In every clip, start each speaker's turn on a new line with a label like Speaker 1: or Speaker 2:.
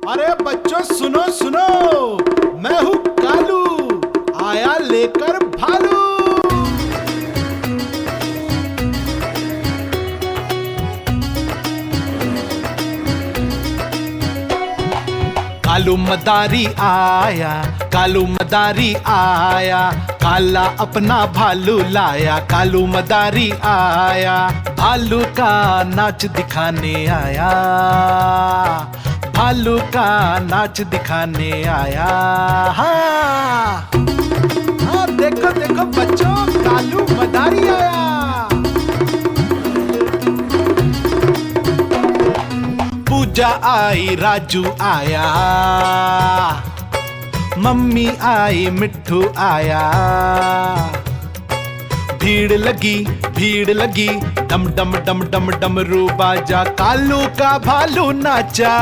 Speaker 1: अरे बच्चों सुनो सुनो, मैं हूँ कालू, आया लेकर भालू। कालू मदारी आया, कालू मदारी आया, काला अपना भालू लाया। कालू मदारी आया, भालू का नाच दिखाने आया, भालू का नाच दिखाने आया। हाँ देखो देखो बच्चों, कालू मदारी आया। पूजा आई, राजू आया, मम्मी आई, मिट्ठू आया। भीड़ लगी, डम डम डम डम डमरू बाजा, कालू का भालू नाचा।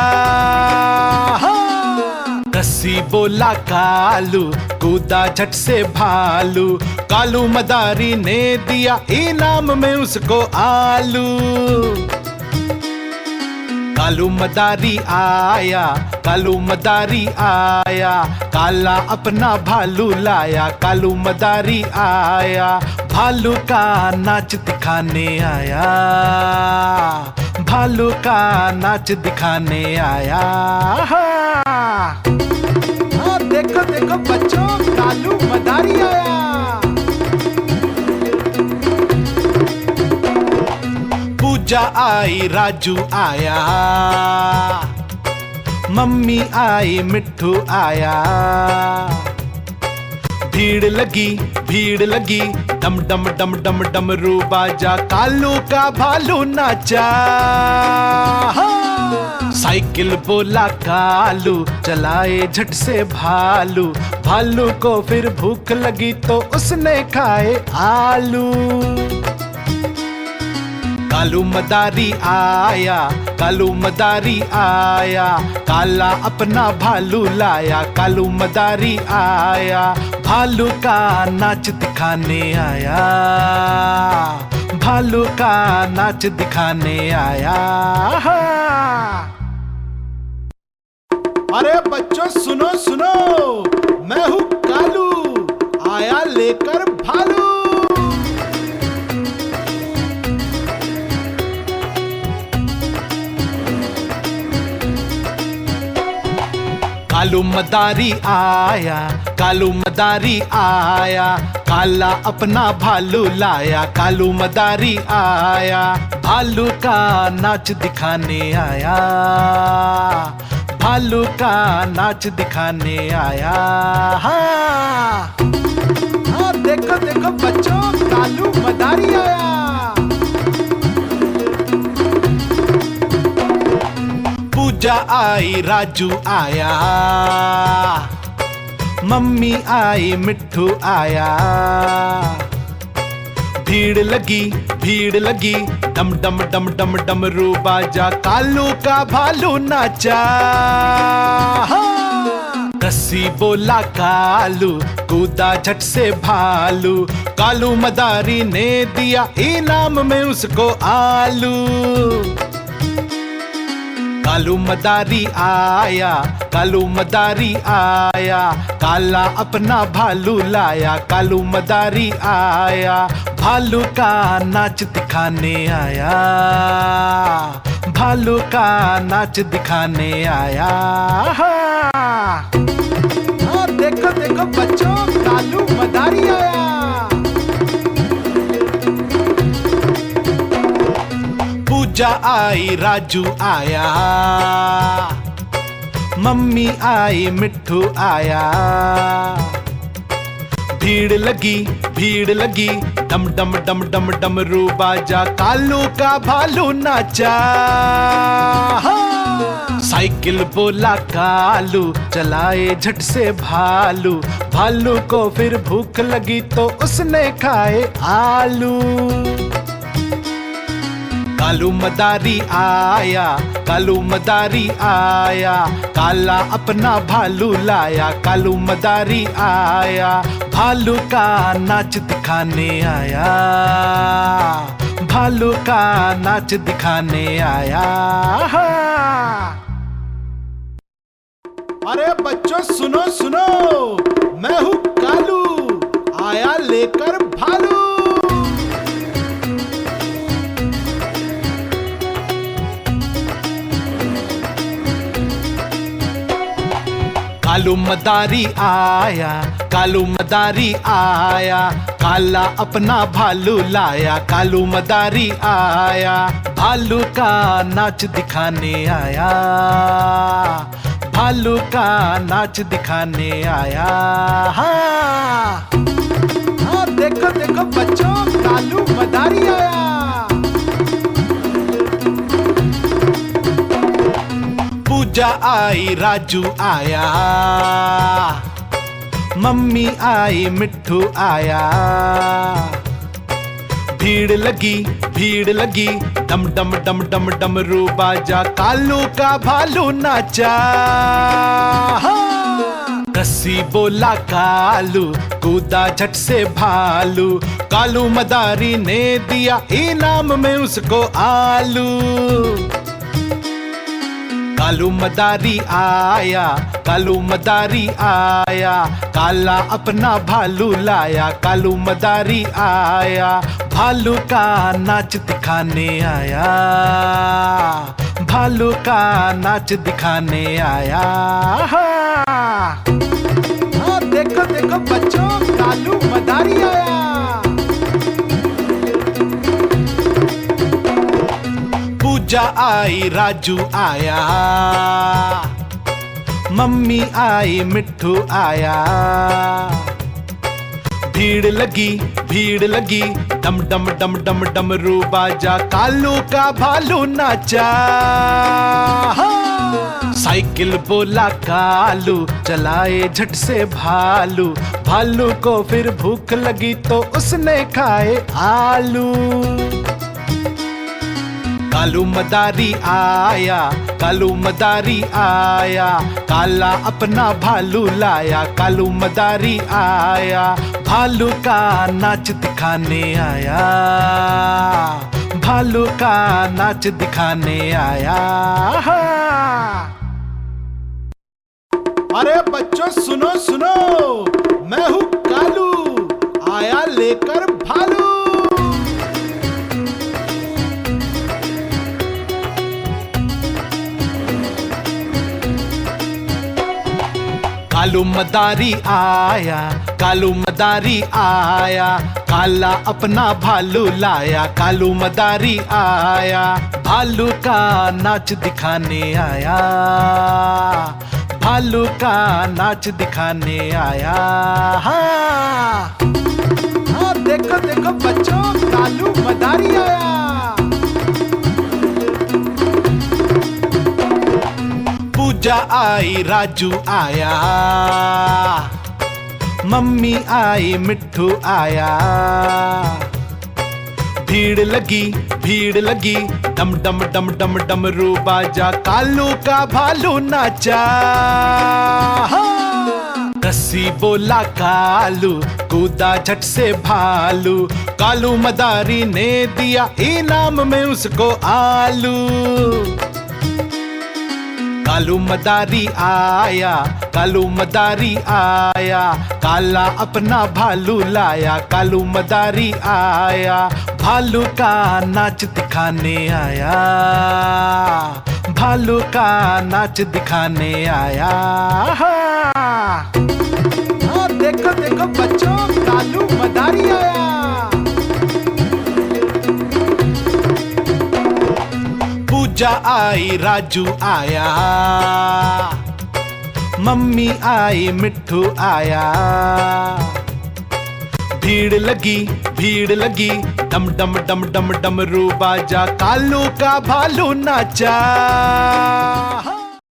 Speaker 1: रस्सी बोला कालू, कूदा झट से भालू, कालू मदारी ने दिया इनाम में उसको आलू। कालू मदारी आया, कालू मदारी आया, काला अपना भालू लाया। कालू मदारी आया, भालू का नाच दिखाने आया, भालू का नाच दिखाने आया। देखो देखो बच्चों, कालू मदारी आया। पूजा आई, राजू आया, मम्मी आई, मिट्ठू आया। भीड़ लगी, डम डम डम डम डमरू बाजा, कालू का भालू नाचा। साइकिल बोला कालू, चलाए झट से भालू, भालू को फिर भूख लगी तो उसने खाए आलू। कालू मदारी आया, कालू मदारी आया, काला अपना भालू लाया। कालू मदारी आया, भालू का नाच दिखाने आया, भालू का नाच दिखाने आया। अरे बच्चों सुनो सुनो, मैं हूँ कालू, आया लेकर भालू। कालू मदारी आया, कालू मदारी आया, काला अपना भालू लाया। कालू मदारी आया, भालू का नाच दिखाने आया, भालू का नाच दिखाने आया। देखो देखो बच्चों, कालू मदारी आया। पूजा आई, राजू आया, मम्मी आई, मिट्ठू आया। भीड़ लगी, डम डम डम डम डमरू बाजा, कालू का भालू नाचा। रस्सी बोला कालू, कूदा झट से भालू, कालू मदारी ने दिया इनाम में उसको आलू। कालू मदारी आया, कालू मदारी आया, काला अपना भालू लाया। कालू मदारी आया, भालू का नाच दिखाने आया, भालू का नाच दिखाने आया। देखो देखो बच्चों, कालू मदारी आया। पूजा आई, राजू आया, मम्मी आई, मिट्ठू आया। भीड़ लगी, डम डम डम डम डमरू बाजा, कालू का भालू नाचा। साइकिल बोला कालू, चलाए झट से भालू, भालू को फिर भूख लगी तो उसने खाए आलू। कालू मदारी आया, कालू मदारी आया, काला अपना भालू लाया। कालू मदारी आया, भालू का नाच दिखाने आया, भालू का नाच दिखाने आया। अरे बच्चों सुनो सुनो, मैं हूँ कालू, आया लेकर भालू। कालू मदारी आया, कालू मदारी आया, काला अपना भालू लाया। कालू मदारी आया, भालू का नाच दिखाने आया, भालू का नाच दिखाने आया। हाँ देखो देखो बच्चों, कालू मदारी आया। पूजा आई, राजू आया, मम्मी आई, मिट्ठू आया। भीड़ लगी, डम डम डम डम डमरू बाजा, कालू का भालू नाचा। रस्सी बोला कालू, कूदा झट से भालू, कालू मदारी ने दिया इनाम में उसको आलू। कालू मदारी आया, कालू मदारी आया, काला अपना भालू लाया। कालू मदारी आया, भालू का नाच दिखाने आया, भालू का नाच दिखाने आया। हाँ देखो देखो बच्चों, कालू मदारी आया। पूजा आई, राजू आया, मम्मी आई, मिट्ठू आया। भीड़ लगी, डम डम डम डम डमरू बाजा, कालू का भालू नाचा। साइकिल बोला कालू, चलाए झट से भालू, भालू को फिर भूख लगी तो उसने खाए आलू। कालू मदारी आया, कालू मदारी आया, काला अपना भालू लाया। कालू मदारी आया, भालू का नाच दिखाने आया, भालू का नाच दिखाने आया। अरे बच्चों सुनो सुनो, मैं हूँ कालू, आया लेकर भालू। कालू मदारी आया, कालू मदारी आया, काला अपना भालू लाया। कालू मदारी आया, भालू का नाच दिखाने आया, भालू का नाच दिखाने आया। हाँ देखो देखो बच्चों, कालू मदारी आया। पूजा आई, राजू आया, मम्मी आई, मिट्ठू आया। भीड़ लगी, डम डम डम डम डमरू बाजा, कालू का भालू नाचा। रस्सी बोला कालू, कूदा झट से भालू, कालू मदारी ने दिया इनाम में उसको आलू। कालू मदारी आया, कालू मदारी आया, काला अपना भालू लाया। कालू मदारी आया, भालू का नाच दिखाने आया, भालू का नाच दिखाने आया। हाँ देखो देखो बच्चों, कालू मदारी आया। पूजा आई, राजू आया, मम्मी आई, मिट्ठू आया। भीड़ लगी, डम डम डम डम डमरू बाजा, कालू का भालू नाचा।